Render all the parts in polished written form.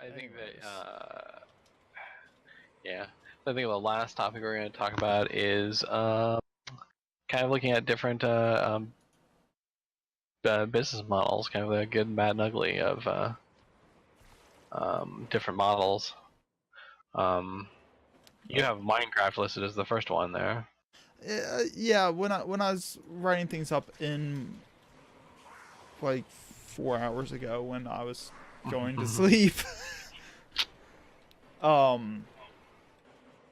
I think Anyways. that yeah. I think the last topic we're going to talk about is kind of looking at different business models, kind of the good, bad, and ugly of different models. You have Minecraft listed as the first one there. Yeah, when I was writing things up in like 4 hours ago when I was going to sleep, um,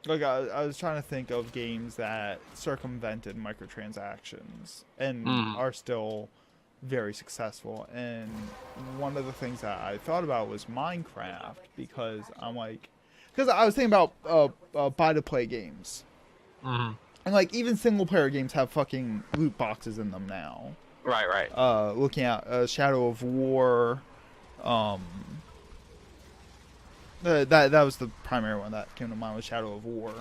like I was trying to think of games that circumvented microtransactions and are still very successful. And one of the things that I thought about was Minecraft because because I was thinking about buy to play games. And like even single player games have fucking loot boxes in them now. Right. Looking at Shadow of War, um, that was the primary one that came to mind was Shadow of War.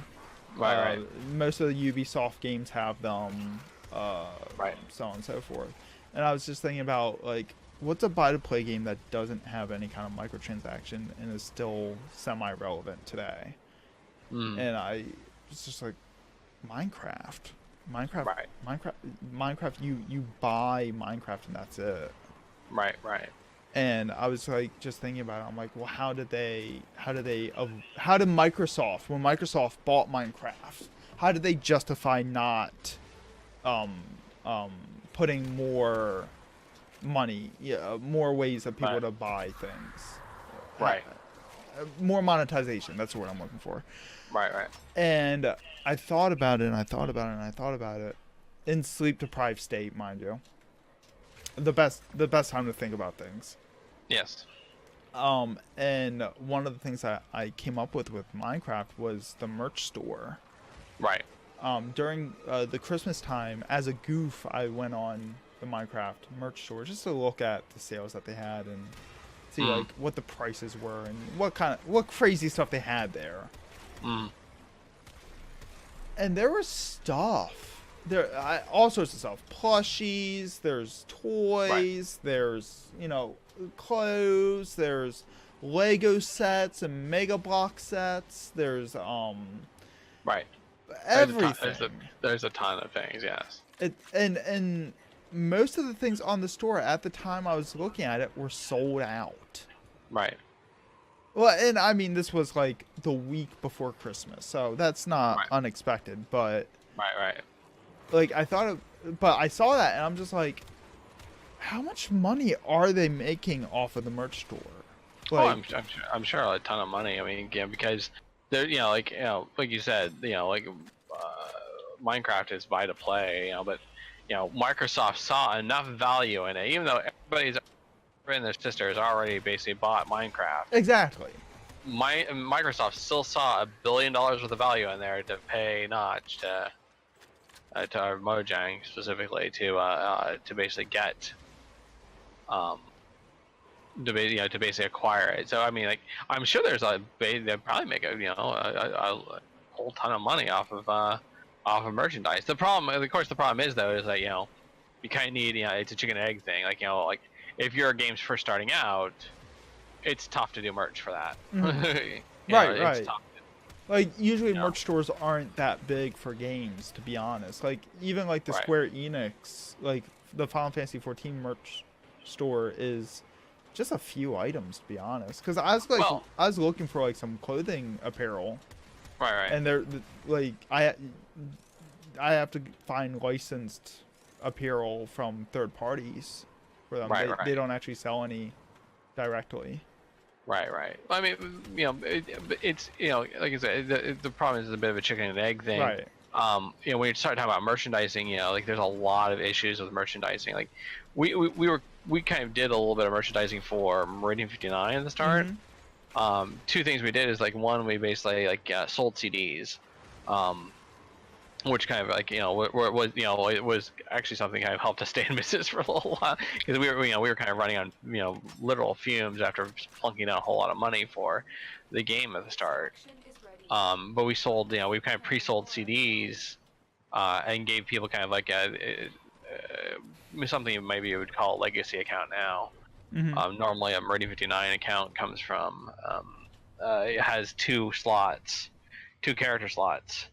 Right. Most of the Ubisoft games have them, Right. so on and so forth. And I was just thinking about like, what's a buy to play game that doesn't have any kind of microtransaction and is still semi-relevant today? And I was just like, Minecraft. Right. Minecraft. You buy Minecraft and that's it. Right. And I was like just thinking about it. I'm like, well, how did Microsoft, when Microsoft bought Minecraft, how did they justify not putting more money, more ways of people to buy things, Right. more monetization. That's the word I'm looking for. Right. And I thought about it, and I thought about it, and I thought about it, in sleep deprived state, mind you. The best time to think about things. Yes. And one of the things that I came up with Minecraft was the merch store. Right. During the Christmas time, as a goof, I went on the Minecraft merch store just to look at the sales that they had and see like what the prices were and what crazy stuff they had there. And there was stuff. All sorts of stuff. Plushies, there's toys, there's, clothes, there's Lego sets and Mega Block sets, there's Right. everything. There's a ton of things, yes. And most of the things on the store at the time I was looking at it were sold out. Right. Well, and I mean, this was like the week before Christmas, so that's not unexpected, but... Right. Like, I saw that, and I'm just like, how much money are they making off of the merch store? Like, I'm sure a ton of money. I mean, yeah, because they're, like you said, Minecraft is buy to play, but Microsoft saw enough value in it, even though everybody's and their sisters already basically bought Minecraft. Exactly. Microsoft still saw $1 billion worth of value in there to pay Notch to Mojang specifically to basically get to basically acquire it. So I mean, like, I'm sure they probably make a whole ton of money off of merchandise. The problem is though is that you kind of need it's a chicken and egg thing. Like like if your game's first starting out, it's tough to do merch for that. Right. It's tough. Like, usually merch stores aren't that big for games, to be honest. Like, even like the Square Enix, like the Final Fantasy 14 merch store is just a few items, to be honest. Because I was looking for like some clothing apparel. Right. And they're like, I have to find licensed apparel from third parties for them. They don't actually sell any directly. Right. I mean, it's like I said, the problem is a bit of a chicken and egg thing. Right. When you start talking about merchandising, like there's a lot of issues with merchandising. Like we kind of did a little bit of merchandising for Meridian 59 at the start. Two things we did is like one, we basically sold CDs, which kind of like was it was actually something kind of helped us stay in business for a little while because we were kind of running on literal fumes after plunking down a whole lot of money for the game at the start. But we sold we kind of pre-sold CDs and gave people kind of like something maybe you would call a legacy account now. Mm-hmm. Normally, a Meridian 59 account comes from it has two slots, two character slots.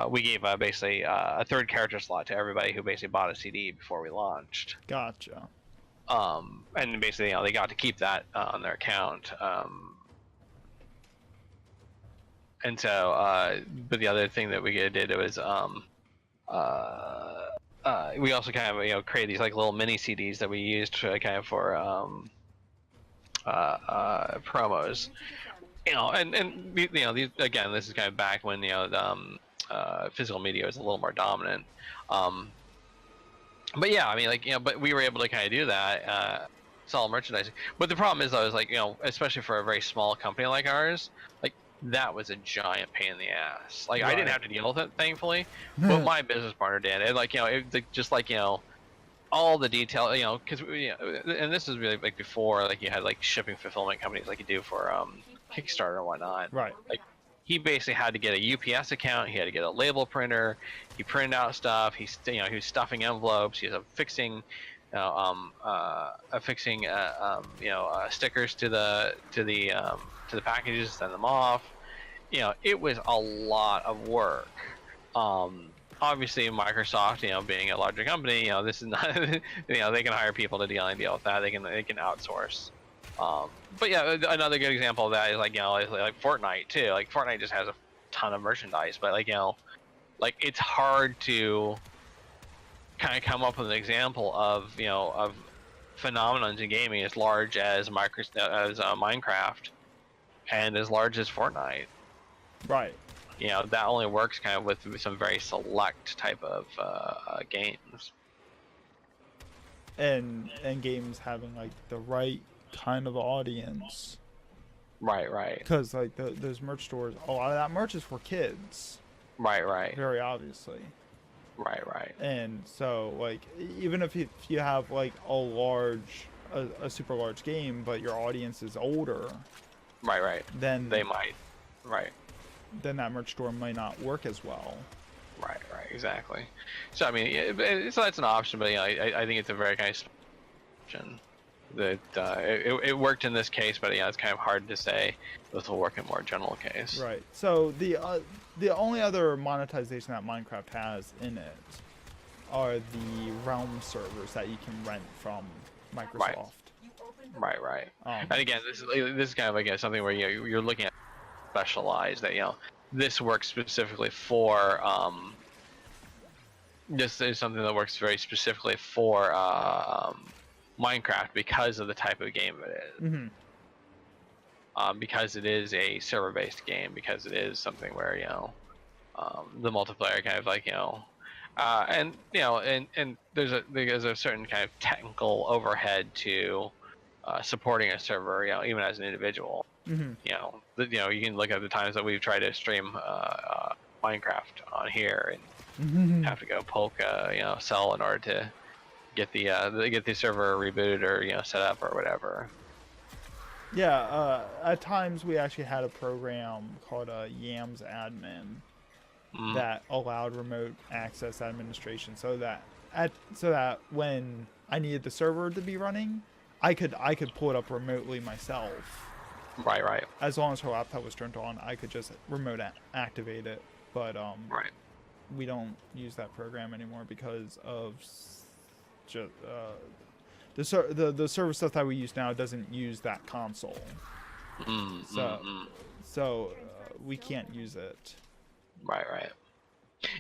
We gave basically a third character slot to everybody who basically bought a CD before we launched. Gotcha. And basically, they got to keep that on their account. And so, but the other thing that we did was we also kind of create these like little mini CDs that we used to, kind of for promos. And these, again, this is kind of back when physical media was a little more dominant. But yeah, I mean, like, but we were able to kind of do that, sell merchandising. But the problem is, though, is like, especially for a very small company like ours, like that was a giant pain in the ass. Like, I didn't have to deal with it, thankfully, but my business partner did. And like, just like, all the detail, because and this is really like before, like you had like shipping fulfillment companies like you do for Kickstarter and whatnot. Right. Like, he basically had to get a UPS account. He had to get a label printer. He printed out stuff. He was stuffing envelopes. He was affixing, stickers to the packages, send them off. It was a lot of work. Obviously, Microsoft, being a larger company, this is not, they can hire people to deal with that. They can outsource. But yeah, another good example of that is like like Fortnite too. Like Fortnite just has a ton of merchandise, but like like it's hard to kind of come up with an example of of phenomenons in gaming as large as Minecraft and as large as Fortnite. Right. That only works kind of with some very select type of games. And games having like the right kind of audience. Right. Because like those merch stores, a lot of that merch is for kids. Right. Very obviously. Right. And so like even if you have like a super large game, but your audience is older. Right. Then they might. Right. Then that merch store might not work as well. Right, exactly. So I mean, so that's an option, but I think it's a very kind of option that it worked in this case, but it's kind of hard to say this will work in more general case. Right. So the only other monetization that Minecraft has in it are the Realm servers that you can rent from Microsoft. Right. And again, this is kind of like something where you're looking at specialized that this works specifically for this is something that works very specifically for Minecraft because of the type of game it is. Mm-hmm. Because it is a server-based game, because it is something where the multiplayer kind of like and there's a certain kind of technical overhead to supporting a server, even as an individual. Mm-hmm. You can look at the times that we've tried to stream Minecraft on here Mm-hmm. have to go poke cell in order to get the server rebooted or set up or whatever. Yeah, at times we actually had a program called Yams Admin that allowed remote access administration, so that when I needed the server to be running, I could pull it up remotely myself. Right. As long as her laptop was turned on, I could just remote activate it. But right. We don't use that program anymore because of just the server stuff that we use now doesn't use that console. So we can't use it. Right.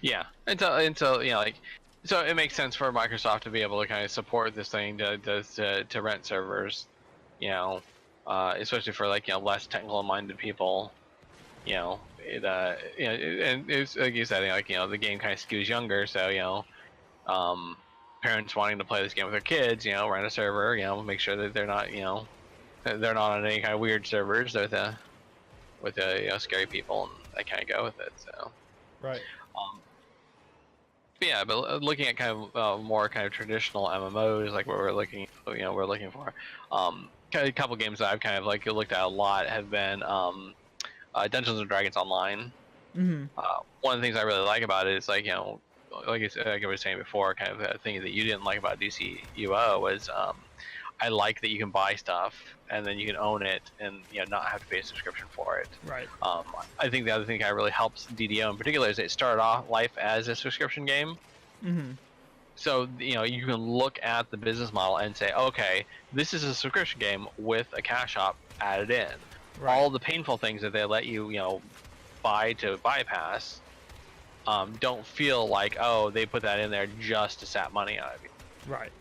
Yeah. Until like, so it makes sense for Microsoft to be able to kind of support this thing to rent servers, especially for like less technical minded people. And it's like you said, like the game kind of skews younger, so parents wanting to play this game with their kids, rent a server, make sure that they're not on any kind of weird servers with scary people, and they kind of go with it. So right. But yeah, but looking at kind of more kind of traditional MMOs, like what we're looking for, a couple games that I've kind of like looked at a lot have been Dungeons and Dragons Online. Mm-hmm. One of the things I really like about it is like like I was saying before, kind of the thing that you didn't like about DCUO was I like that you can buy stuff and then you can own it and not have to pay a subscription for it. Right. I think the other thing that really helps DDO in particular is it started off life as a subscription game. Mm-hmm. So you can look at the business model and say, okay, this is a subscription game with a cash shop added in. Right. All the painful things that they let you buy to bypass don't feel like, oh, they put that in there just to sap money out of you. Right.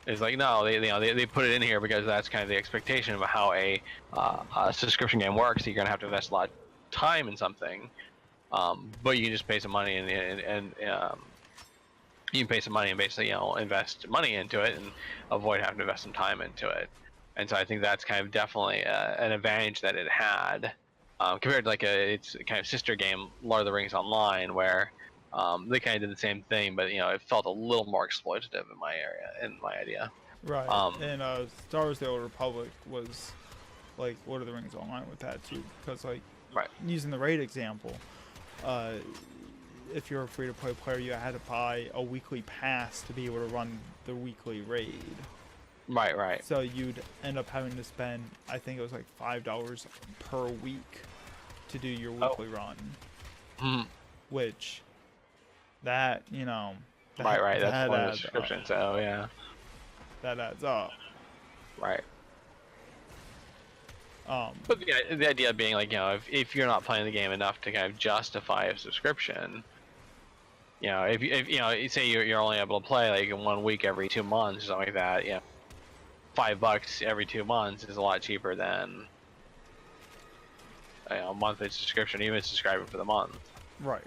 It's like, no, they put it in here because that's kind of the expectation of how a subscription game works. So you're gonna have to invest a lot of time in something, but you can just pay some money and you can pay some money and basically invest money into it and avoid having to invest some time into it. And so I think that's kind of definitely an advantage that it had compared to like its kind of sister game, Lord of the Rings Online, where they kind of did the same thing, but it felt a little more exploitative in my idea. Right. And Star Wars: The Old Republic was like Lord of the Rings Online with that too, because like using the raid example, if you're a free-to-play player, you had to buy a weekly pass to be able to run the weekly raid. Right. So you'd end up having to spend, I think it was like $5 per week to do your weekly run. Mm-hmm. Which, that, right. That's one of the subscriptions. So yeah, that adds up. Right. But the idea being like, if you're not playing the game enough to kind of justify a subscription, if say you're only able to play like in 1 week every 2 months or something like that, $5 every 2 months is a lot cheaper than a monthly subscription, even subscribing for the month. Right.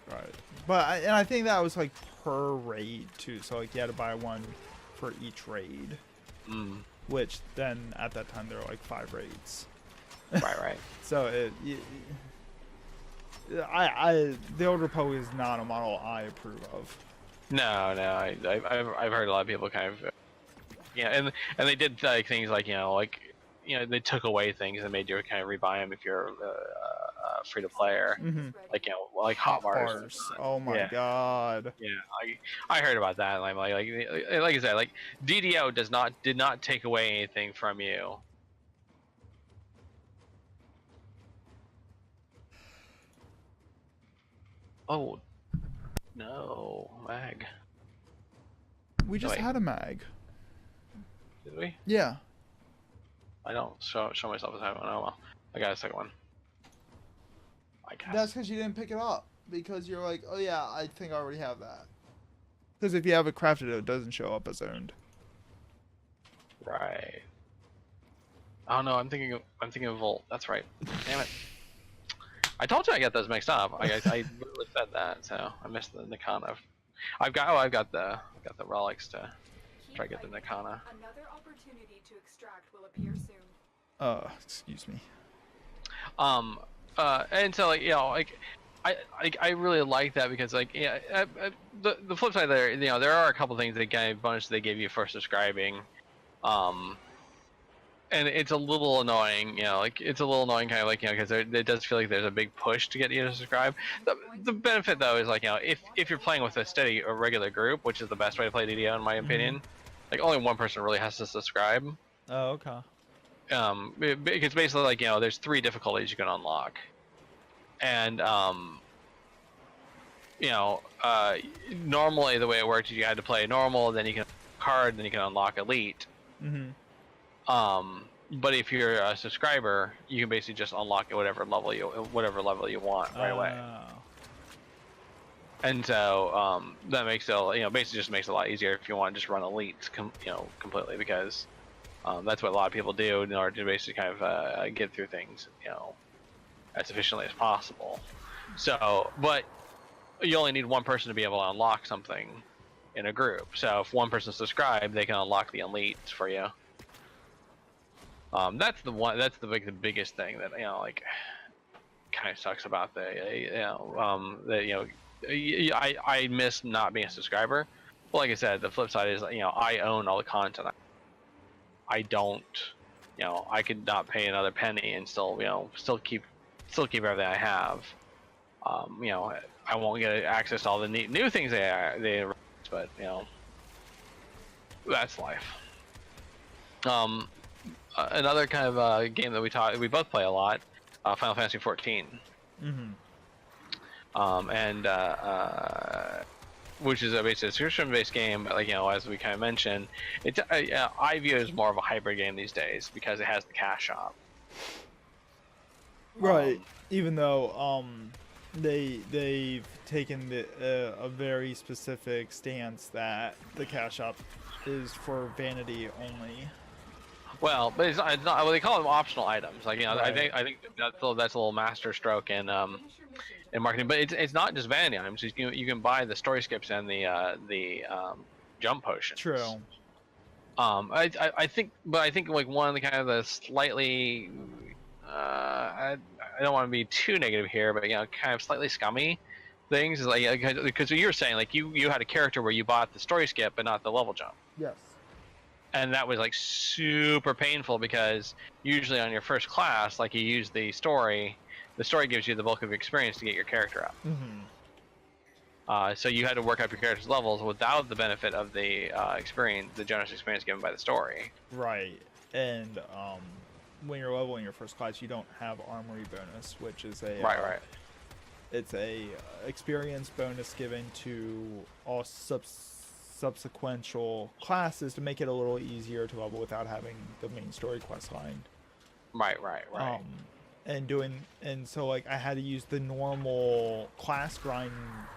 But I think that was like per raid too, so like you had to buy one for each raid. Which then at that time there were like 5 raids. Right. So the Old Republic is not a model I approve of. No, I've heard a lot of people kind of, and they did like things like they took away things and made you kind of rebuy them if you're free to player, like hot bars. Oh my god. Yeah, I heard about that. And I'm like I said, like DDO did not take away anything from you. Oh, no, mag. We just had a mag. Did we? Yeah. I don't show myself as having one. Oh well, I got a second one. I guess. That's because you didn't pick it up. Because you're like, oh yeah, I think I already have that. Because if you have it crafted, it doesn't show up as owned. Right. Oh no, I'm thinking of Volt. That's right. Damn it. I told you I got those mixed up. I literally said that, so I missed the Nikana. I've got the relics to try to get the Nikana. Another opportunity to extract will appear soon. Excuse me. And so I really like that because the flip side there, there are a couple things that kind of bonus they give you for subscribing. And it's a little annoying, it's a little annoying kind of because it does feel like there's a big push to get you to subscribe. The benefit though is if you're playing with a regular group, which is the best way to play DDO in my opinion, like only one person really has to subscribe. Oh, okay. Because basically there's 3 difficulties you can unlock. And normally the way it works is you had to play normal, then you can card, then you can unlock elite. But if you're a subscriber, you can basically just unlock whatever level you want right away. And so that makes it basically just makes it a lot easier if you want to just run elite completely, because that's what a lot of people do in order to basically kind of get through things as efficiently as possible. So, but you only need one person to be able to unlock something in a group. So if one person subscribed, they can unlock the elite for you. That's the biggest thing that kind of sucks about I miss not being a subscriber. But like I said, the flip side is I own all the content. I don't I could not pay another penny and still keep everything I have. I won't get access to all the new things they but that's life. Um, Another kind of game that we both play a lot, Final Fantasy 14. Mm-hmm. And which is basically a subscription-based game. Like as we kind of mentioned, I view it as more of a hybrid game these days because it has the cash shop. Right. Even though they've taken a very specific stance that the cash shop is for vanity only. Well, but it's not. Well, they call them optional items. Like Right. I think that's a little master stroke in marketing. But it's not just vanity items. You can buy the story skips and the jump potions. True. I think, but I think like one of the kind of the slightly I don't want to be too negative here, but kind of slightly scummy things is like because you were saying like you had a character where you bought the story skip but not the level jump. Yes. And that was like super painful because usually on your first class, like you use the story gives you the bulk of your experience to get your character up. Mm-hmm. So you had to work up your character's levels without the benefit of the experience, the generous experience given by the story. Right. And when you're leveling your first class, you don't have armory bonus, which is a Right. It's a experience bonus given to all subsequential classes to make it a little easier to level without having the main story quest line. Right. And so like I had to use the normal class grind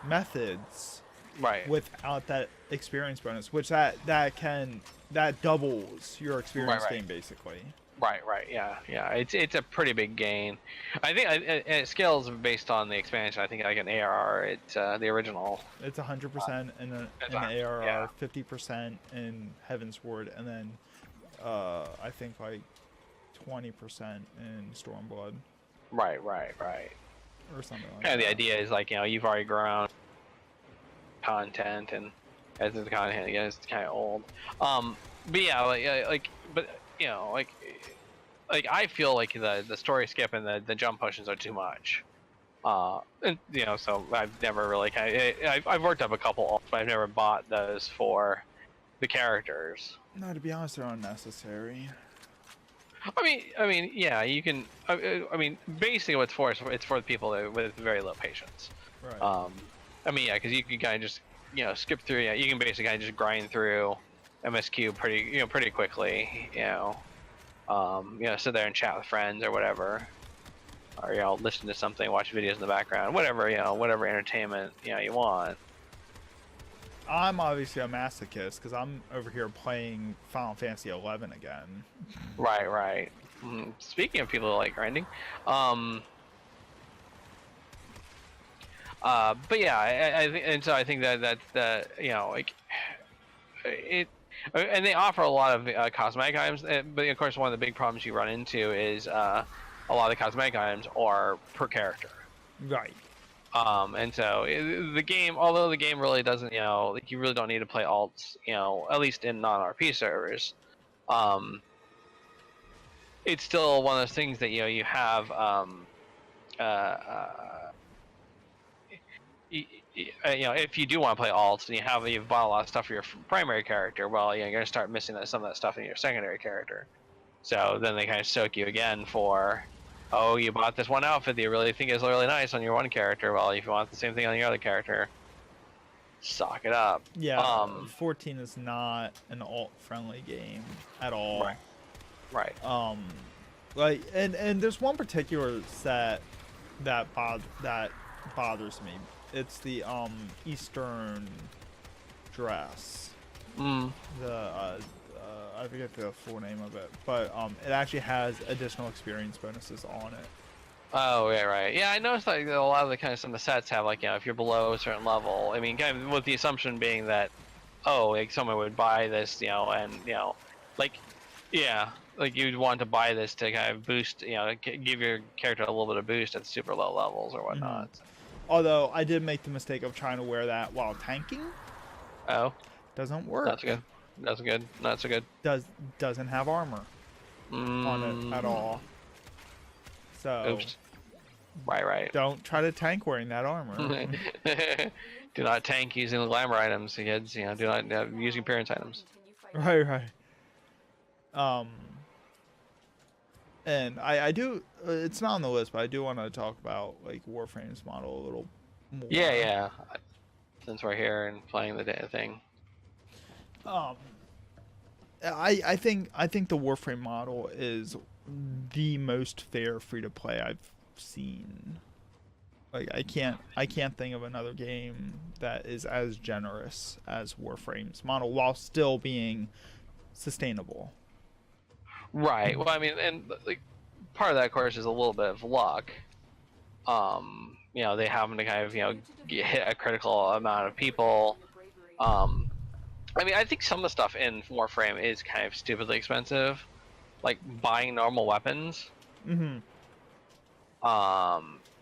methods Right. without that experience bonus, which that doubles your experience Right. gain basically. Right. Yeah. It's a pretty big gain. I think it scales based on the expansion. I think like an ARR, it's the original. It's 100% in the ARR, yeah. 50% in Heavensward, and then I think like 20% in Stormblood Right. or something like Kind of that. the idea is like you've already grown content, and as the content gets kind of old. But yeah, like I feel like the story skip and the jump potions are too much. And so I've never really I've worked up a couple ults, but I've never bought those for the characters. No, to be honest, they're unnecessary. I mean, yeah, you can. I mean, basically, what it's for the people with very low patience. Right. I mean, yeah, because you can kind of just skip through. Yeah, you can basically kind of just grind through MSQ pretty quickly. Sit there and chat with friends or whatever, or listen to something, watch videos in the background, whatever whatever entertainment you want. I'm obviously a masochist because I'm over here playing Final Fantasy 11 again. Right. Speaking of people who like grinding, but yeah, I think that like it, and they offer a lot of cosmetic items, but of course one of the big problems you run into is a lot of the cosmetic items are per character. Right. And so the game, although the game really doesn't, like you really don't need to play alts, at least in non-RP servers. It's still one of those things that you have. If you do want to play alts and you've bought a lot of stuff for your primary character, well, you're going to start missing some of that stuff in your secondary character. So then they kind of soak you again for, oh, you bought this one outfit that you really think is really nice on your one character. Well, if you want the same thing on your other character, sock it up. Yeah. 14 is not an alt-friendly game at all. Right. Like, and there's one particular set that bothers me. It's the Eastern dress. I forget the full name of it, but it actually has additional experience bonuses on it. Oh, yeah, right. Yeah, I noticed like a lot of the some of the sets have like if you're below a certain level. I mean, kind of with the assumption being that, like someone would buy this, and like, yeah, like you'd want to buy this to kind of boost, give your character a little bit of boost at super low levels or whatnot. Mm-hmm. Although I did make the mistake of trying to wear that while tanking. Oh, doesn't work. Not so good. Doesn't have armor on it at all. So oops. Right. Don't try to tank wearing that armor. Do not tank using the glamour items, kids. Do not use appearance items. Right. Um, and I do. It's not on the list, but I do want to talk about like Warframe's model a little more. Yeah, yeah. Since we're here and playing the thing. Um, I think the Warframe model is the most fair free to play I've seen. Like I can't think of another game that is as generous as Warframe's model while still being sustainable. Right. Well, I mean, and like part of that, of course, is a little bit of luck. You know, they happen to kind of hit a critical amount of people. I mean, I think some of the stuff in Warframe is kind of stupidly expensive, like buying normal weapons. Mm-hmm.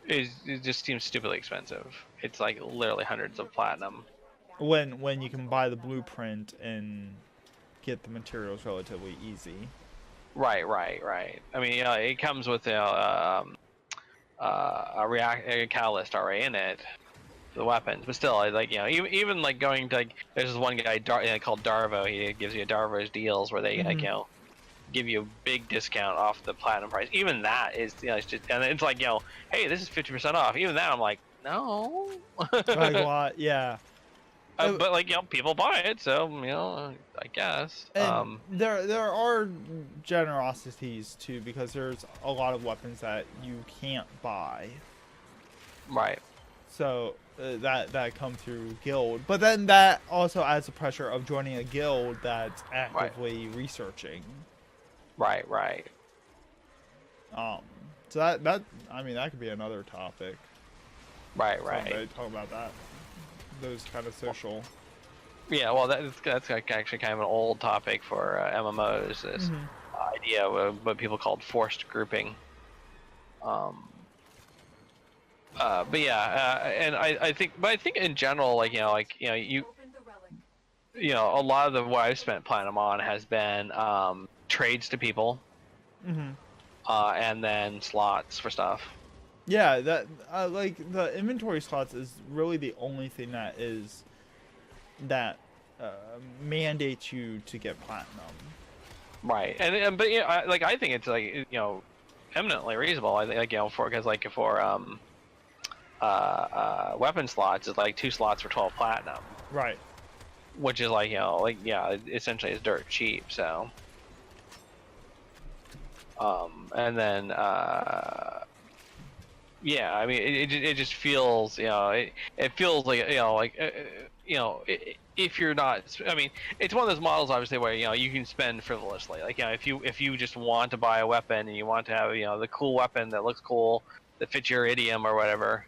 It just seems stupidly expensive. It's like literally hundreds of platinum. When you can buy the blueprint and get the materials relatively easy. Right. I mean, it comes with a catalyst already in it, the weapons. But still, like even like going to like, there's this one guy called Darvo. He gives you Darvo's deals where they like give you a big discount off the platinum price. Even that is it's just, and it's like hey, this is 50% off. Even that, I'm like, no. Like what? Yeah. But like people buy it, so I guess. And there are generosities too, because there's a lot of weapons that you can't buy. Right. So that come through guild, but then that also adds the pressure of joining a guild that's actively researching. Right. So that I mean that could be another topic. Right. Someday, talk about that. Those kind of social. Yeah, well, that's like actually kind of an old topic for MMOs. This idea of what people called forced grouping. But yeah, and I think in general, like a lot of what I've spent platinum on has been trades to people, and then slots for stuff. Yeah, that like the inventory slots is really the only thing that mandates you to get platinum. Right, but I think it's like eminently reasonable. I think for weapon slots is like 2 slots for 12 platinum. Right. Which is essentially is dirt cheap. So, and then. Yeah, I mean, it just feels, it feels like, if you're not, I mean, it's one of those models, obviously, where, you can spend frivolously. Like, if you just want to buy a weapon and you want to have, the cool weapon that looks cool, that fits your idiom or whatever,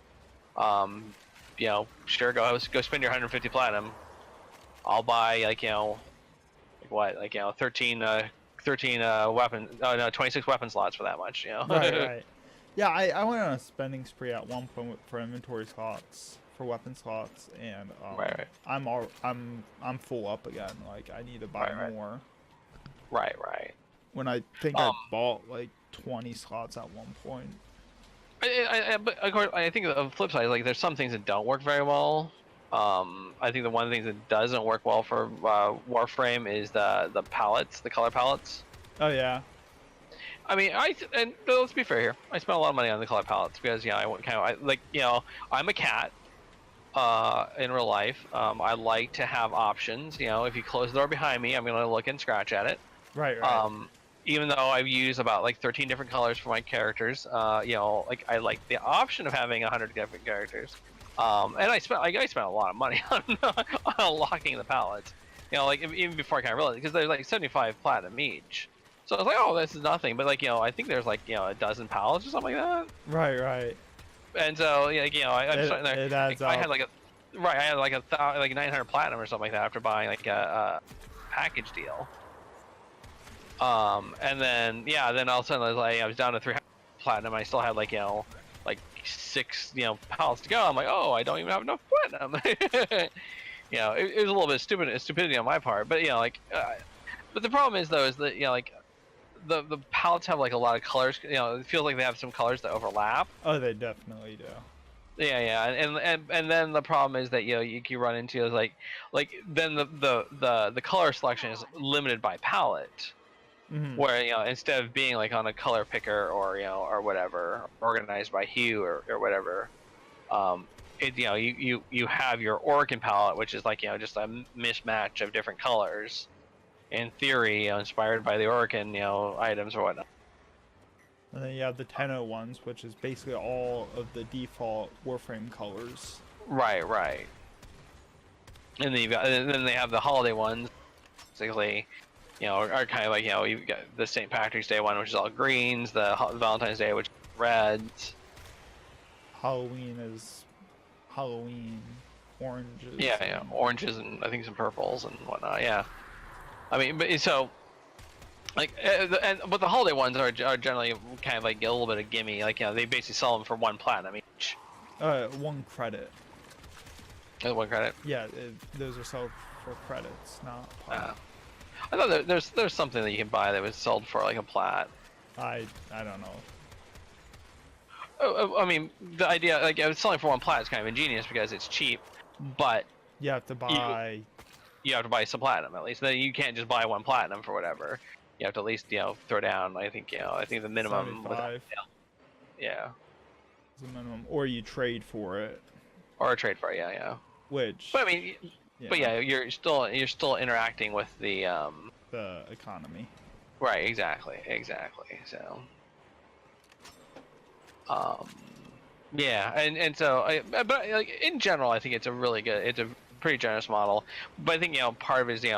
sure, go spend your 150 platinum. I'll buy, 13 weapon, 26 weapon slots for that much, Right. Yeah, I went on a spending spree at one point for inventory slots, for weapon slots, and right. I'm full up again. Like I need to buy more. Right. When I think I bought like 20 slots at one point. But of course, I think the flip side is like there's some things that don't work very well. I think the one of the things that doesn't work well for Warframe is the palettes, the color palettes. Oh yeah. I mean, and let's be fair here. I spent a lot of money on the color palettes because I'm a cat in real life. I like to have options. If you close the door behind me, I'm gonna look and scratch at it. Right. Even though I've used about like 13 different colors for my characters, I like the option of having 100 different characters. And I spent a lot of money on unlocking the palettes. Even before I kind of realized it, because they're like 75 platinum each. So I was like, oh, this is nothing. But I think there's like a dozen pallets or something like that. Right. And so I'm starting there. It adds up. I had like 900 platinum or something like that after buying like a package deal. And then all of a sudden I was down to 300 platinum. I still had like 6 pallets to go. I'm like, oh, I don't even have enough platinum. It was a little bit of stupidity on my part, but but the problem is though is that the palettes have like a lot of colors. It feels like they have some colors that overlap. Oh, they definitely do. Yeah, and then the problem is that you can run into is like then the color selection is limited by palette. where instead of being like on a color picker or or whatever, organized by hue or whatever, you have your Orkin palette, which is like just a mismatch of different colors, in theory, inspired by the Orkin items or whatnot. And then you have the Tenno ones, which is basically all of the default Warframe colors. Right. And then they have the holiday ones, basically, are kind of like you've got the St. Patrick's Day one, which is all greens, the Valentine's Day, which is reds. Halloween is Halloween oranges. Yeah, oranges and I think some purples and whatnot. Yeah, I mean, but so. But the holiday ones are generally kind of like a little bit of gimme. Like they basically sell them for 1 platinum each. 1 credit. 1 credit. Yeah, those are sold for credits, not plat. I thought there's something that you can buy that was sold for like a plat. I don't know. I mean, the idea like selling for 1 plat is kind of ingenious because it's cheap, but you have to buy. You have to buy some platinum at least. Then you can't just buy 1 platinum for whatever. You have to at least throw down. I think the minimum. Yeah. The minimum, or you trade for it. Or trade for it, yeah. Which. But I mean, you're still interacting with the economy. Right. Exactly. So. Yeah, and so, but like in general, I think it's a pretty generous model. But I think part of it is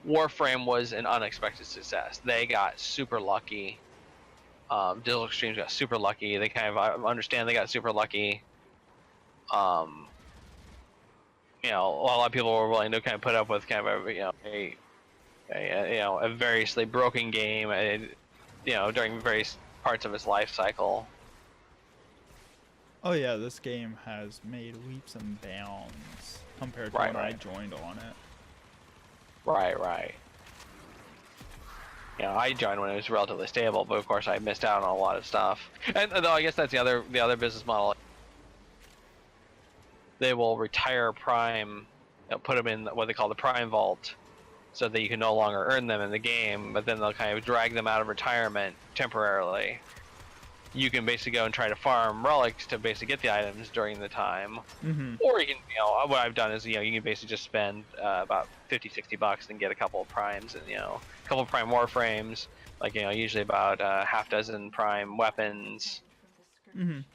Warframe was an unexpected success. They got super lucky. Digital Extremes got super lucky. They kind of understand they got super lucky. A lot of people were willing to kind of put up with kind of a variously broken game, during various parts of its life cycle. Oh yeah, this game has made leaps and bounds compared to when I joined on it. Right. I joined when it was relatively stable, but of course I missed out on a lot of stuff. And though I guess that's the other business model. They will retire Prime, put them in what they call the Prime Vault, so that you can no longer earn them in the game. But then they'll kind of drag them out of retirement temporarily. You can basically go and try to farm relics to basically get the items during the time. Or you can, what I've done is, you can basically just spend about $50-$60 and get a couple of primes and, a couple of prime warframes, like, usually about half dozen prime weapons,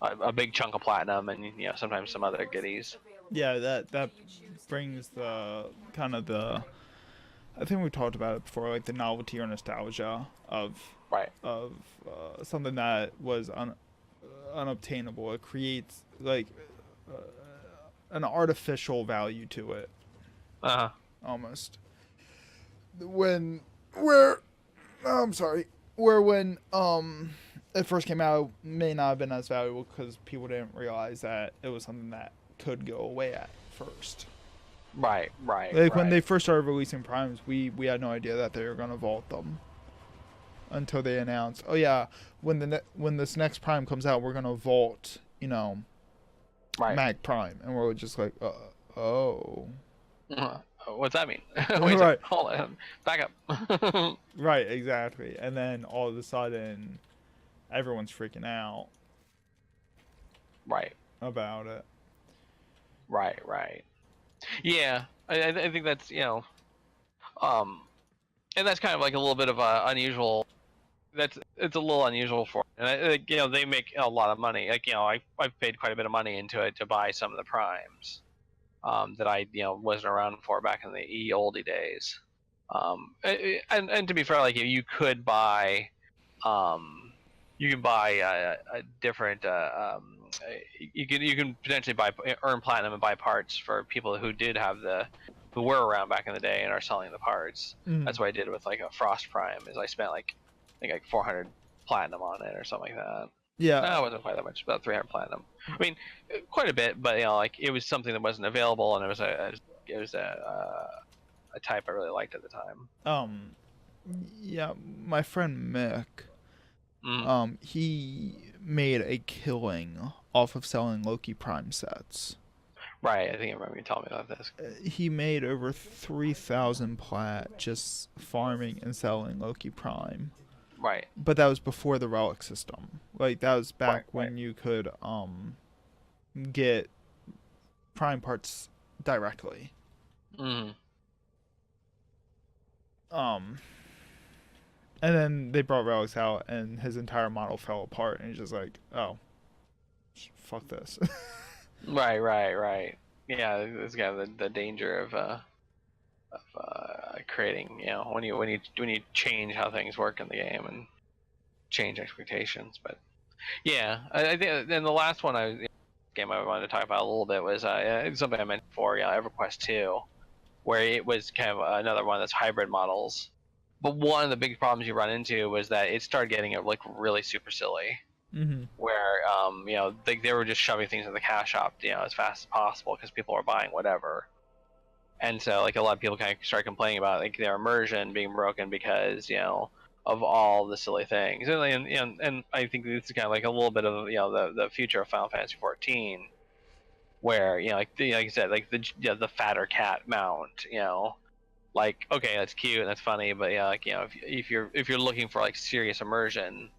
a big chunk of platinum, and, sometimes some other goodies. Yeah, that brings the kind of the, I think we talked about it before, like the novelty or nostalgia of something that was unobtainable. It creates like an artificial value to it. Almost. When it first came out, it may not have been as valuable because people didn't realize that it was something that could go away at first. Right. Like when they first started releasing primes, we had no idea that they were gonna vault them. Until they announced, oh yeah, when this next prime comes out, we're gonna vault, Mag Prime, and we're just like, oh. What's that mean? Right. Hold on, back up. Right, exactly. And then all of a sudden, everyone's freaking out. Right. About it. Right. Yeah, I think that's and that's kind of like a little bit of a unusual. It's a little unusual for it. And they make a lot of money. Like I've paid quite a bit of money into it to buy some of the primes that I wasn't around for back in the oldie days. And to be fair, like you could buy a different you can potentially earn platinum and buy parts for people who were around back in the day and are selling the parts. That's what I did with like a Frost Prime. Is I spent like 400 platinum on it or something like that. Yeah. No, it wasn't quite that much. About 300 platinum. I mean, quite a bit, but like it was something that wasn't available, and it was a type I really liked at the time. Yeah, my friend Mick. He made a killing off of selling Loki Prime sets. Right. I think I remember you telling me about this. He made over 3,000 plat just farming and selling Loki Prime. Right. But that was before the relic system. Like that was back Right, when you could get Prime parts directly. Mm. And then they brought relics out, and his entire model fell apart, and he's just like, oh, fuck this. Right. Yeah, it's got the danger of creating, when you change how things work in the game and change expectations. But yeah, I think then the last game I wanted to talk about a little bit was something I mentioned before, EverQuest 2, where it was kind of another one that's hybrid models. But one of the big problems you run into was that it started getting like really super silly. Mm-hmm. Where they were just shoving things in the cash shop as fast as possible because people were buying whatever, and so like a lot of people kind of start complaining about like their immersion being broken because of all the silly things, and I think this is kind of like a little bit of the future of Final Fantasy 14, where like I said, like the fatter cat mount, like okay, that's cute and that's funny, but like if you're looking for like serious immersion.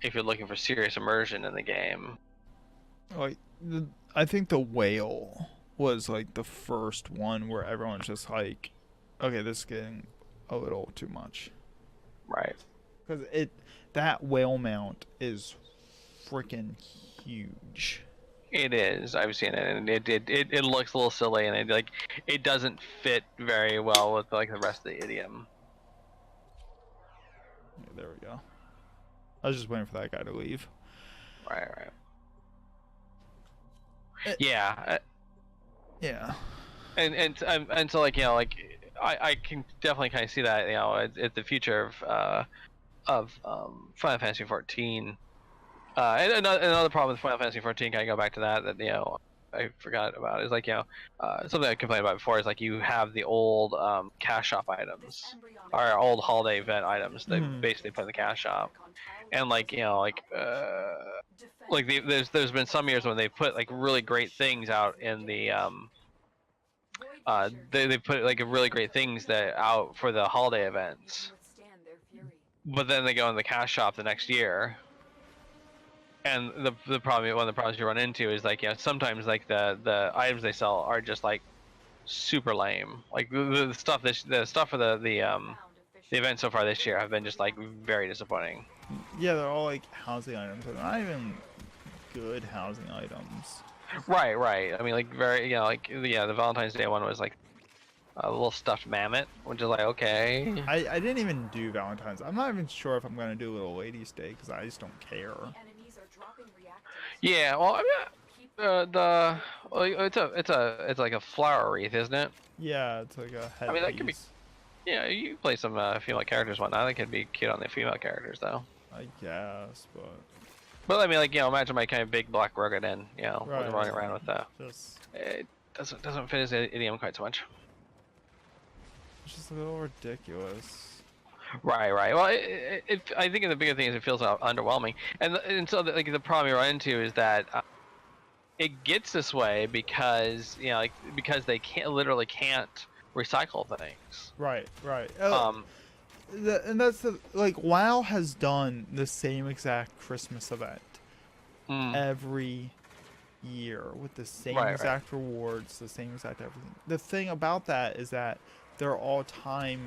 If you're looking for serious immersion in the game, Like, I think the whale was like the first one where everyone's just like, okay, this is getting a little too much. right? Because that whale mount is freaking huge. It is. I've seen it, and it looks a little silly, and it doesn't fit very well with like the rest of the idiom. Yeah, there we go. I was just waiting for that guy to leave. Right. Yeah. Yeah. And so like I can definitely kind of see that it's the future of Final Fantasy 14. And another problem with Final Fantasy 14, kind of go back to that I forgot about, is like something I complained about before is like you have the old cash shop items, or old holiday event items that basically put in the cash shop, and there's been some years when they put like really great things out in the they put like really great things that out for the holiday events, but then they go in the cash shop the next year. And the problem, one of the problems you run into is like sometimes like the items they sell are just like super lame. Like the stuff for the event so far this year have been just like very disappointing. Yeah, they're all like housing items. They're not even good housing items. Right. I mean, like very the Valentine's Day one was like a little stuffed mammoth, which is like okay. I didn't even do Valentine's. I'm not even sure if I'm gonna do a little ladies' day because I just don't care. Yeah, well, I mean, it's like a flower wreath, isn't it? Yeah, it's like a headpiece. I mean, that could be. Yeah, you play some female characters, and whatnot. I think it'd be cute on the female characters, though. I guess, but. But I mean, like imagine my kind of big black rugged in, Right, running around with that. Just. It doesn't fit his idiom quite so much. It's just a little ridiculous. Right. Well, I think the bigger thing is it feels underwhelming, and so the problem you run into is that it gets this way because because they literally can't recycle things. Right. And that's like WoW has done the same exact Christmas event every year with the same exact rewards, the same exact everything. The thing about that is that they're all time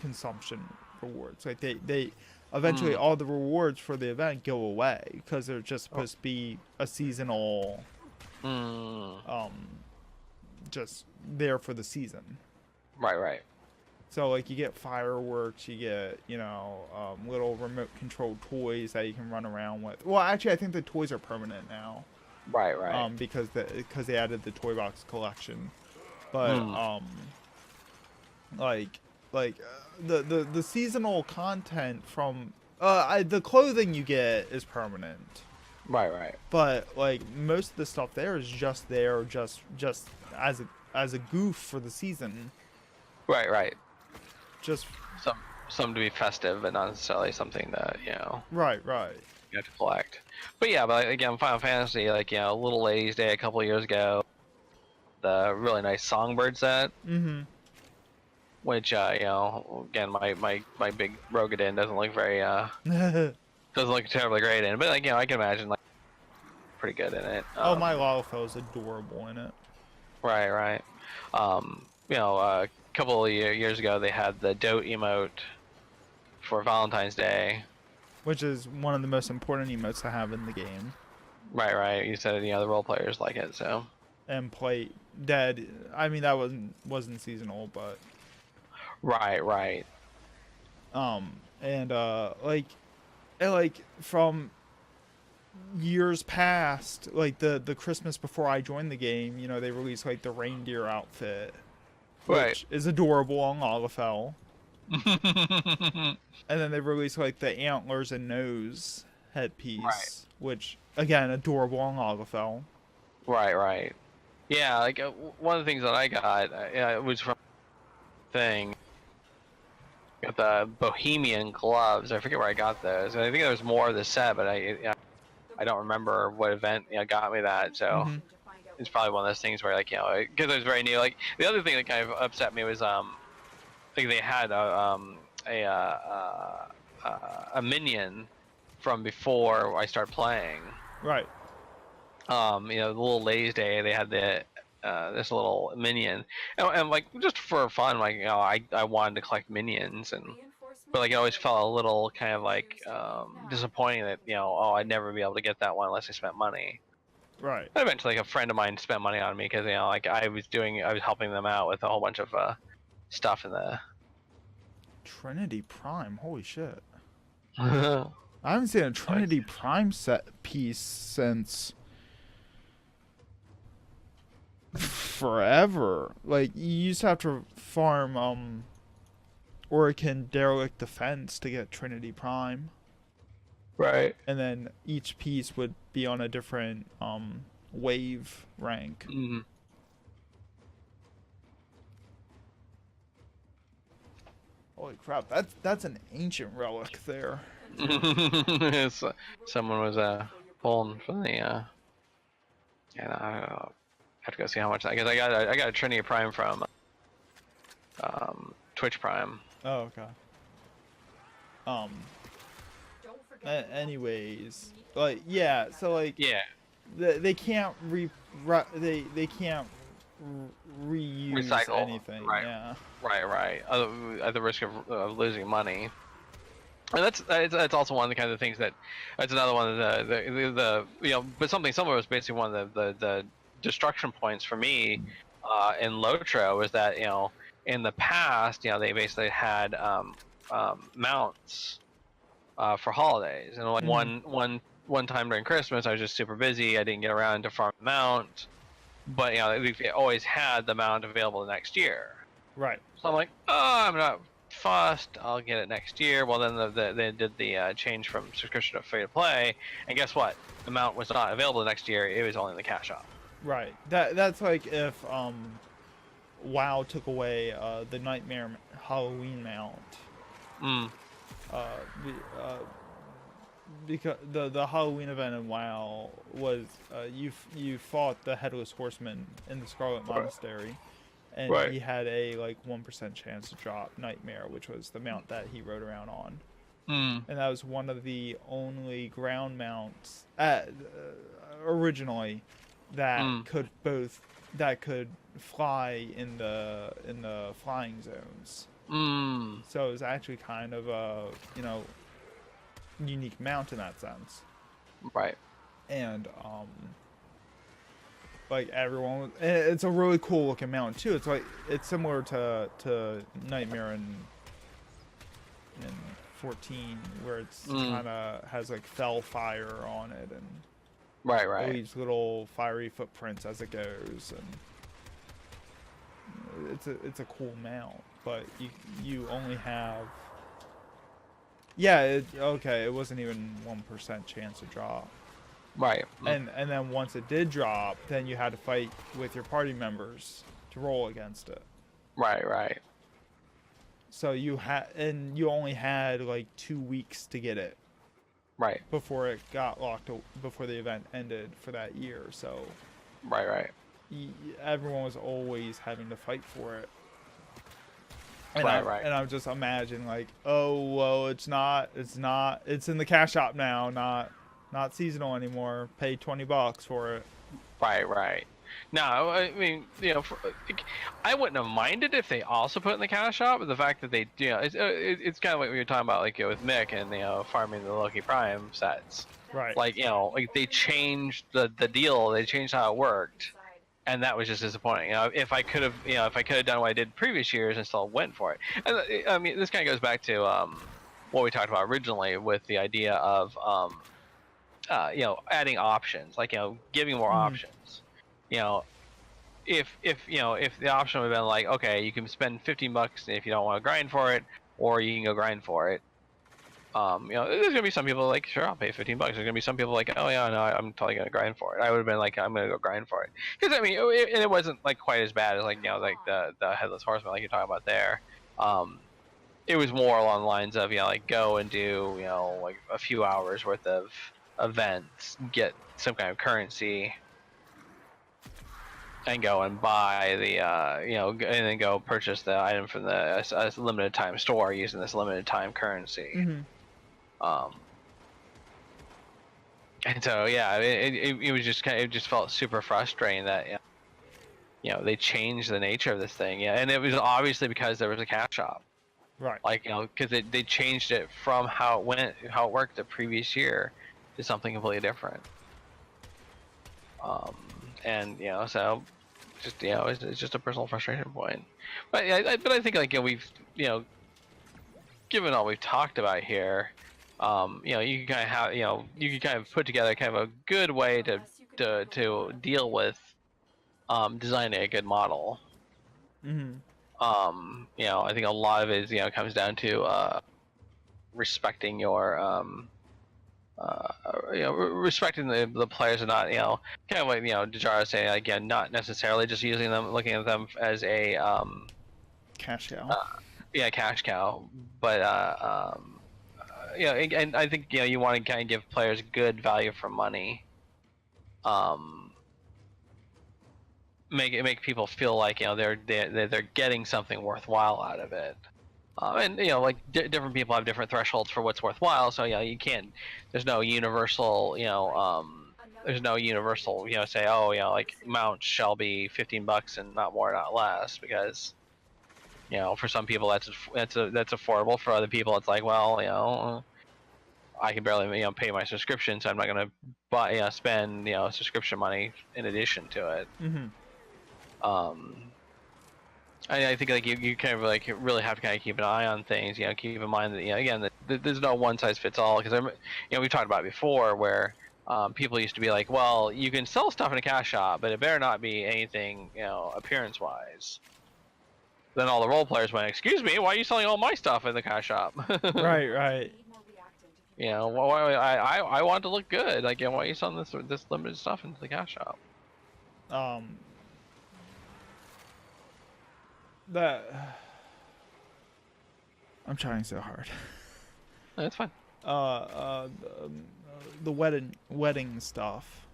consumption rewards. Like they eventually all the rewards for the event go away because they're just supposed to be a seasonal just there for the season. Right. So like you get fireworks, you get little remote controlled toys that you can run around with. Well, actually I think the toys are permanent now. Right. Because they added the toy box collection. But the seasonal content from the clothing you get is permanent. Right. But like most of the stuff there is just there just as a goof for the season. Right. Just something to be festive, but not necessarily something that Right. you have to collect. But yeah, but again, Final Fantasy, like Little Ladies Day a couple of years ago, the really nice Songbird set, Mm-hmm. which again, my big Rogadin doesn't look very doesn't look terribly great in, but like I can imagine like pretty good in it. Oh, my Lalafell is adorable in it. Right. A couple of years ago they had the Dote emote for Valentine's Day. Which is one of the most important emotes to have in the game. Right. You said the role players like it, so. And play dead. I mean, that wasn't seasonal, but. Right. And like from years past, like the Christmas before I joined the game, they released like the reindeer outfit, which is adorable on Lalafell. And then they released like the antlers and nose headpiece, which again adorable on Lalafell. Right. Yeah, like one of the things that I got was from thing. Got the Bohemian gloves. I forget where I got those. I think there was more of the set, but I don't remember what event got me that. So it's probably one of those things where like because it was very new. Like the other thing that kind of upset me was I think they had a minion from before I started playing. Right. The Little Ladies Day, they had the this little minion, and like just for fun, like I wanted to collect minions, but like it always felt a little kind of like disappointing that I'd never be able to get that one unless I spent money. Right. But eventually, like a friend of mine spent money on me because like I was helping them out with a whole bunch of stuff in the Trinity Prime. Holy shit. I I haven't seen a Trinity Prime set piece since forever. Like you used to have to farm Orican Derelict Defense to get Trinity Prime. Right. And then each piece would be on a different wave rank. Mm-hmm. Holy crap, that's an ancient relic there. Someone was pulling from the I have to go see how much. I guess I got a Trinity Prime from Twitch Prime. Oh, okay. Anyways, like so like they can't they can't reuse recycle anything. Right. Yeah. Right. At the risk of losing money. And that's also one of the kind of things that's another one of the but something similar was basically one of the destruction points for me in Lotro was that in the past they basically had mounts for holidays, and like one time during Christmas I was just super busy, I didn't get around to farm the mount, but they always had the mount available the next year. Right. So I'm like, oh, I'm not fussed, I'll get it next year. Well, then they did the change from subscription to free to play, and guess what? The mount was not available the next year. It was only in the cash shop. Right. That's like if WoW took away the Nightmare Halloween mount. Because the Halloween event in WoW was you fought the Headless Horseman in the Scarlet Monastery, and he had a like 1% chance to drop Nightmare, which was the mount that he rode around on. And that was one of the only ground mounts originally that could fly in the flying zones. So it was actually kind of a unique mount in that sense. Right. And like everyone, it's a really cool looking mount too. It's similar to Nightmare in 14, where it's kind of has like fell fire on it, and right leaves little fiery footprints as it goes, and it's a cool mount, but you only have it wasn't even 1% chance to drop. Right. And then once it did drop, then you had to fight with your party members to roll against it. Right. So you only had like 2 weeks to get it Right. before it got locked, before the event ended for that year. So Right. everyone was always having to fight for it. And Right. And I'm just imagining like, oh well, it's in the cash shop now, not seasonal anymore. Pay $20 for it. Right. No, I mean, I wouldn't have minded if they also put it in the cash shop, but the fact that they, it's kind of like we were talking about, like with Mick and farming the Loki Prime sets. Right. Like like they changed the deal, they changed how it worked, and that was just disappointing. If I could have done what I did previous years and still went for it. And I mean, this kind of goes back to what we talked about originally with the idea of adding options, like giving more options. If the option would have been like, okay, you can spend $15 if you don't want to grind for it, or you can go grind for it. There's gonna be some people like, sure, I'll pay $15. There's gonna be some people like, oh yeah, no, I'm totally gonna grind for it. I would have been like, I'm gonna go grind for it, because I mean, it wasn't like quite as bad as like like the Headless Horseman like you're talking about there. It was more along the lines of like go and do like a few hours worth of events, get some kind of currency, and go and buy the and then go purchase the item from the limited time store using this limited time currency. And so yeah, it was just it just felt super frustrating that they changed the nature of this thing. And it was obviously because there was a cash shop. Right. Like because they changed it from how it worked the previous year to something completely different. And so just it's just a personal frustration point. But I think like we've given all we've talked about here, you can kind of have you can kind of put together kind of a good way to deal with designing a good model. I think a lot of it comes down to respecting your respecting the players and not kind of like Dejara saying again, not necessarily just using them, looking at them as a cash cow. Cash cow, but and I think you want to kind of give players good value for money. Make people feel like they're getting something worthwhile out of it. And like different people have different thresholds for what's worthwhile. So you can't. There's no universal. There's no universal. Say like mounts shall be $15 and not more, not less, because for some people that's affordable. For other people it's like, well, I can barely pay my subscription, so I'm not gonna spend subscription money in addition to it. I think like you kind of like really have to kind of keep an eye on things. Keep in mind that again that there's no one size fits all, because we talked about it before where people used to be like, well, you can sell stuff in a cash shop, but it better not be anything appearance wise. Then all the role players went, excuse me, why are you selling all my stuff in the cash shop? Right. I want to look good. Like, why are you selling this limited stuff into the cash shop? That I'm trying so hard. That's fine. The wedding stuff.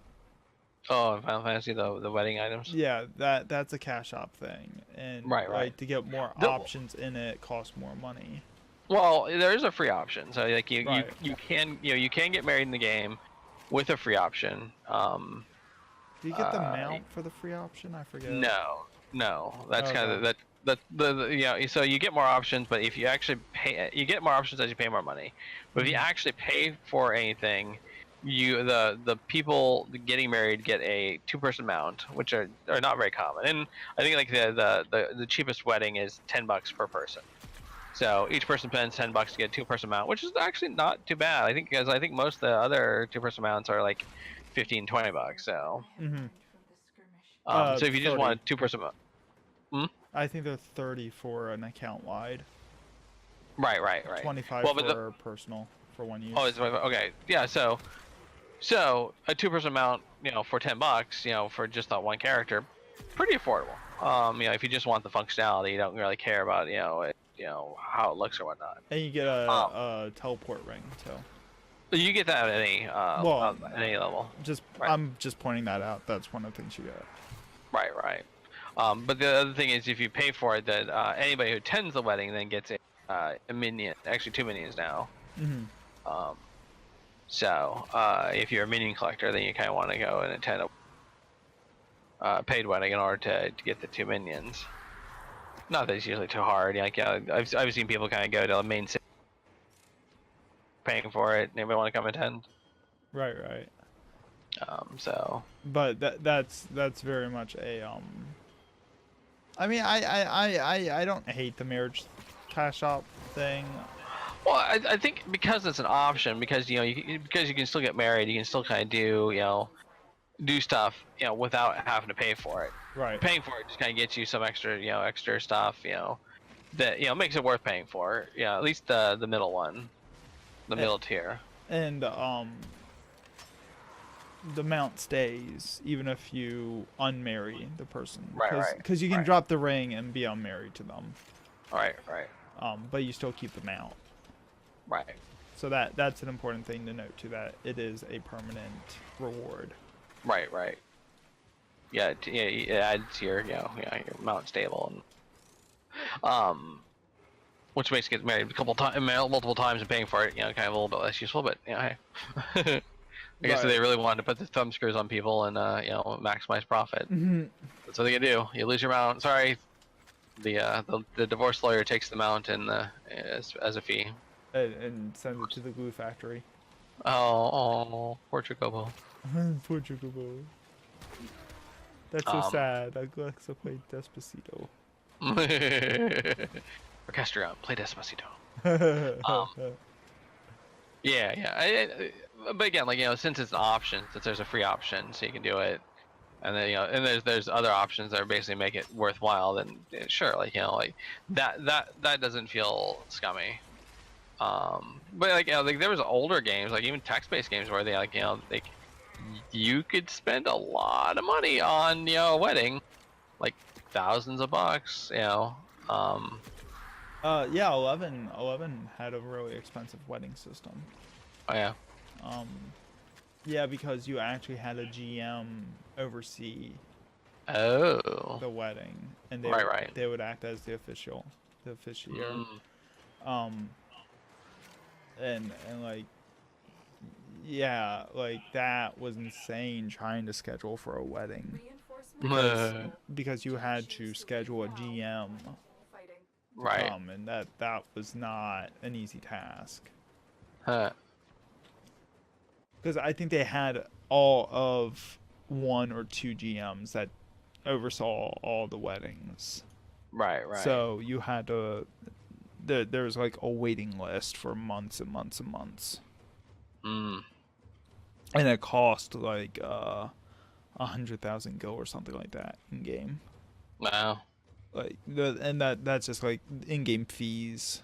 Oh, Final Fantasy, the wedding items. Yeah, that's a cash shop thing, and right. Like, to get more options in it costs more money. Well, there is a free option, so like you can get married in the game with a free option. Do you get the mount for the free option? I forget. No, that's kind of that. So you get more options, but if you actually pay, you get more options as you pay more money. But if you actually pay for anything, the people getting married get a 2-person mount, which are not very common. And I think like the cheapest wedding is $10 per person. So each person spends $10 to get a 2-person mount, which is actually not too bad. I think most of the other 2-person mounts are like $15-20. So. So if you just want a 2-person mount. I think they're 30 for an account wide. Right. 25 for personal for one use. Oh, it's okay. Yeah, so a 2-person mount, for $10, for just that one character, pretty affordable. If you just want the functionality, you don't really care about, how it looks or whatnot. And you get a teleport ring too. You get that at any level. Right. I'm just pointing that out. That's one of the things you get. Right. But the other thing is, if you pay for it, that anybody who attends the wedding then gets a minion. Actually, 2 minions now. Mm-hmm. So if you're a minion collector, then you kind of want to go and attend a paid wedding in order to get the 2 minions. Not that it's usually too hard. Like I've seen people kind of go to the main city, paying for it. Anybody want to come attend? Right. So. But that's very much a I mean, I don't hate the marriage cash shop thing. Well, I think because it's an option, because because you can still get married, you can still kind of do stuff without having to pay for it. Right. Paying for it just kind of gets you some extra stuff that makes it worth paying for. At least the middle one, the middle tier. And the mount stays even if you unmarry the person. Right. Because you can drop the ring and be unmarried to them. Right. But you still keep the mount. Right. So that's an important thing to note too, that it is a permanent reward. Right. Yeah, it adds to your your mount stable, and which makes get married multiple times and paying for it kind of a little bit less useful, but hey. I guess they really wanted to put the thumb screws on people and maximize profit. Mm-hmm. That's what they can do. You lose your mount. Sorry, the divorce lawyer takes the mount and as a fee. And sends it to the glue factory. Oh, poor Chocobo. Poor Chocobo. That's so sad. Alexa played Despacito. Orchestra, play Despacito. But again, since it's an option, since there's a free option, so you can do it, and then and there's other options that are basically make it worthwhile. Then sure, that doesn't feel scummy. But there was older games, like even text-based games, where they you could spend a lot of money on a wedding, like thousands of bucks. Yeah, 11 had a really expensive wedding system. Oh yeah. Yeah, because you actually had a GM oversee the wedding, and they would act as the officiator. And that was insane trying to schedule for a wedding because you had to schedule a GM. Right. And that was not an easy task. Huh. Because I think they had all of 1 or 2 GMs that oversaw all the weddings. Right. So you had to. There's a waiting list for months and months and months. Mm. And it cost 100,000 gil or something like that in game. Wow. That's just in-game fees.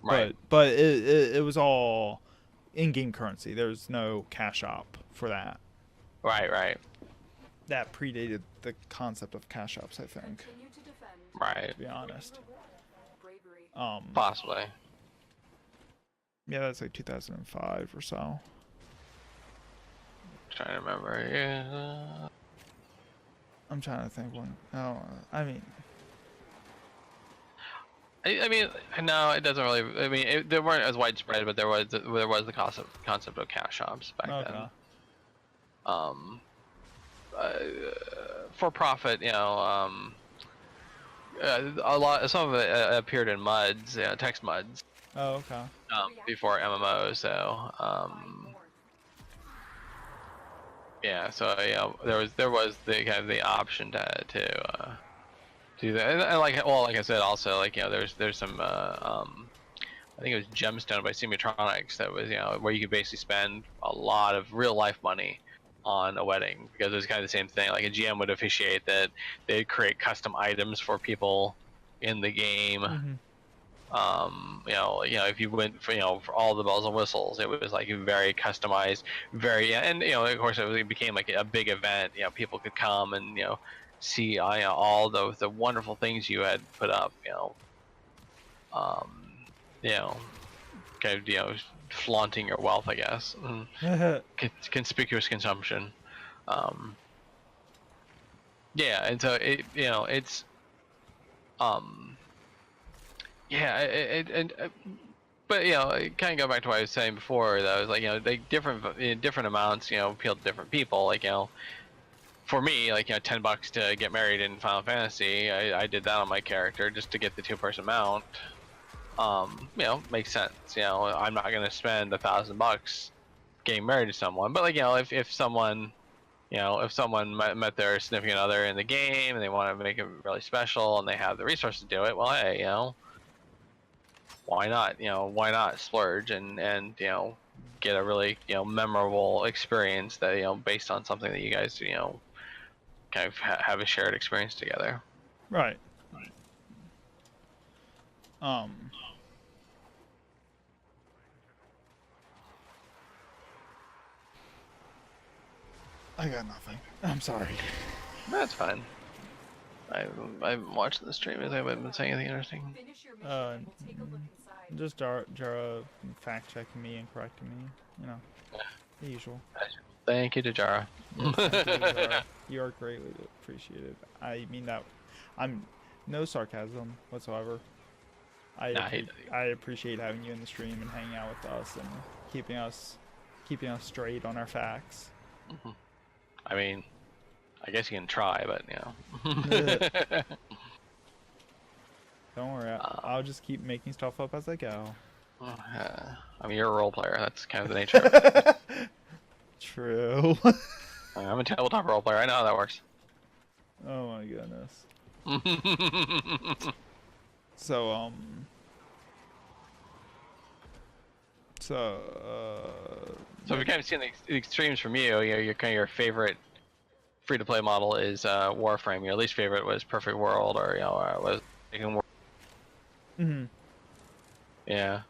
Right. But it was all in-game currency. There's no cash op for that. Right. That predated the concept of cash ops, I think. Right. To be honest. Possibly. Yeah, that's 2005 or so. Trying to remember. Yeah. I'm trying to think when. Oh, I mean, no, it doesn't really. They weren't as widespread, but there was the concept of cash shops back then. For profit, some of it appeared in MUDs, text MUDs. Oh, okay. Before MMO, so yeah, so there was the kind of the option to do that, and like I said, also there's some I think it was Gemstone by Simulatronics that was where you could basically spend a lot of real life money on a wedding, because it was kind of the same thing. Like a GM would officiate that they'd create custom items for people in the game. Mm-hmm. If you went for for all the bells and whistles, it was very customized, and of course it became a big event. People could come and see all the wonderful things you had put up. you know, kind of, flaunting your wealth, I guess. Conspicuous consumption. Yeah, and so it's yeah, but kind of go back to what I was saying before. Though, is like like different amounts, appeal to different people. Like for me, like $10 to get married in Final Fantasy, I did that on my character just to get the 2-person mount. Makes sense. I'm not gonna spend $1,000 getting married to someone, but like if someone if someone met their significant other in the game and they want to make it really special and they have the resources to do it, well, hey, why not? Why not splurge and get a really memorable experience that based on something that you guys kind of have a shared experience together. Right. I got nothing. I'm sorry. That's fine. I'm watching the stream. Has anyone been saying anything interesting? Finish your mission and we'll take a look inside. Just Jara fact checking me and correcting me. The usual. Thank you to Jara. Yes, thank you, Jara. You are greatly appreciated. I mean that. I'm no sarcasm whatsoever. I appreciate having you in the stream and hanging out with us and keeping us straight on our facts. Mm-hmm. I mean, I guess you can try, but Don't worry, I'll just keep making stuff up as I go. I mean, you're a role player. That's kind of the nature of it. True. I'm a tabletop role player. I know how that works. Oh my goodness. So we've kind of seen the extremes from you. Your kind of your favorite free-to-play model is Warframe. Your least favorite was Perfect World, or was Taken World. Mm-hmm. Yeah,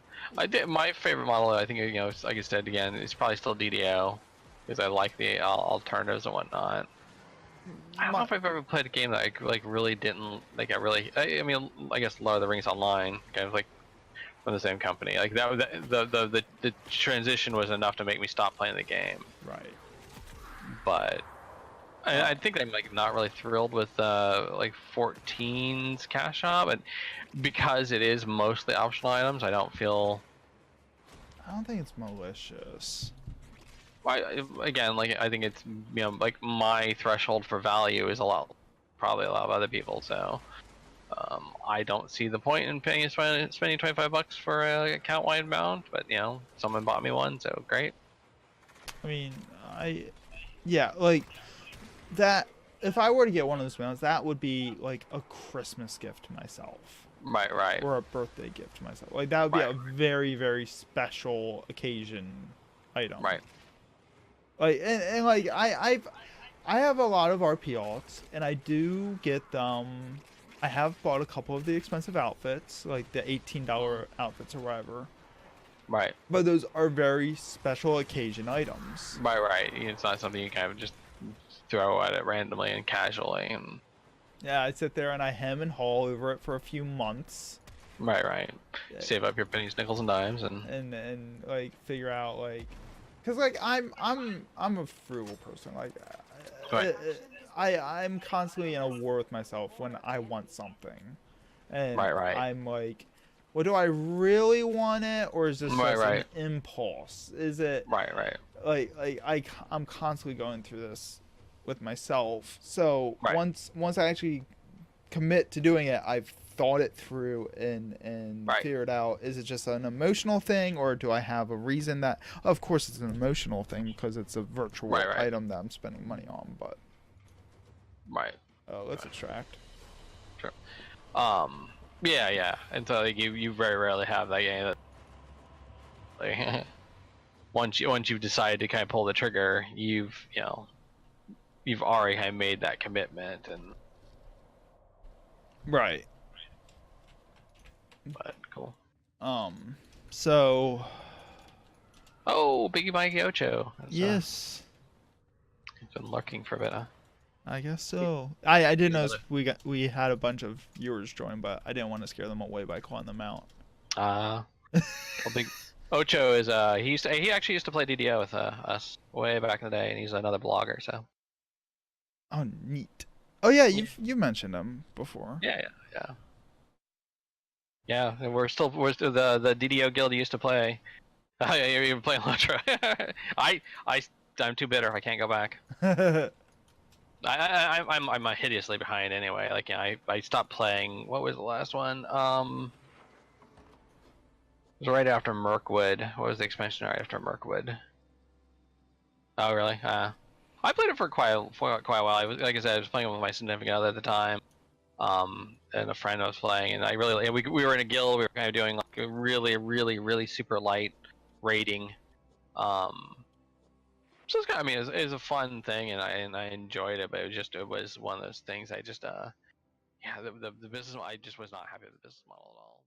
my favorite model. I think like I said again, is probably still DDO, because I like the alternatives and whatnot. I don't know if I've ever played a game that I like really didn't like. I mean, I guess Lord of the Rings Online, kind of like from the same company. Like that was the transition was enough to make me stop playing the game. Right. But I think I'm like not really thrilled with like 14's cash shop, and because it is mostly optional items, I don't think it's malicious. Again, like I think it's like my threshold for value is probably a lot of other people, so I don't see the point in spending $25 for a account-wide mount, but someone bought me one, so great. I mean, like that. If I were to get one of those mounts, that would be like a Christmas gift to myself. Right. Or a birthday gift to myself. Like that would be a very, very special occasion item. Right. Like and like I have a lot of RP alts, and I do get them. I have bought a couple of the expensive outfits, like the $18 outfits or whatever. Right. But those are very special occasion items. Right. It's not something you kind of just throw at it randomly and casually. And yeah, I sit there and I hem and haw over it for a few months. Right. Save up your pennies, nickels, and dimes, and like figure out like, cause like I'm a frugal person. Like, right. I'm constantly in a war with myself when I want something, and right. I'm like, well, do I really want it, or is this just an impulse? Is it right? Like I'm constantly going through this with myself. So once I actually commit to doing it, I've thought it through and figured out, is it just an emotional thing, or do I have a reason that, of course it's an emotional thing because it's a virtual item that I'm spending money on, but let's extract. Sure. Yeah, and so like you very rarely have that game that like once you've decided to kind of pull the trigger, you've already kind of made that commitment, and right. But cool. So. Oh, Biggie Mikey Ocho. Yes. He's been lurking for a bit, huh? I guess so. I didn't Yeah, know we had a bunch of viewers join, but I didn't want to scare them away by calling them out. Well, big Ocho is he actually used to play DDO with us way back in the day, and he's another blogger. So Oh, neat. Oh yeah, you mentioned him before. yeah. And we're still the DDO guild he used to play. You're even playing Electro. I'm too bitter. I can't go back. I'm hideously behind anyway. Like I stopped playing. What was the last one? It was right after Mirkwood. What was the expansion right after Mirkwood? Oh really? I played it for quite a while. Like I said, I was playing with my significant other at the time. And a friend was playing, and we were in a guild. We were kind of doing like a really super light raiding. So it's kind of, I mean, it was a fun thing, and I enjoyed it, but it was one of those things. I just yeah, the business. I just was not happy with the business model at all.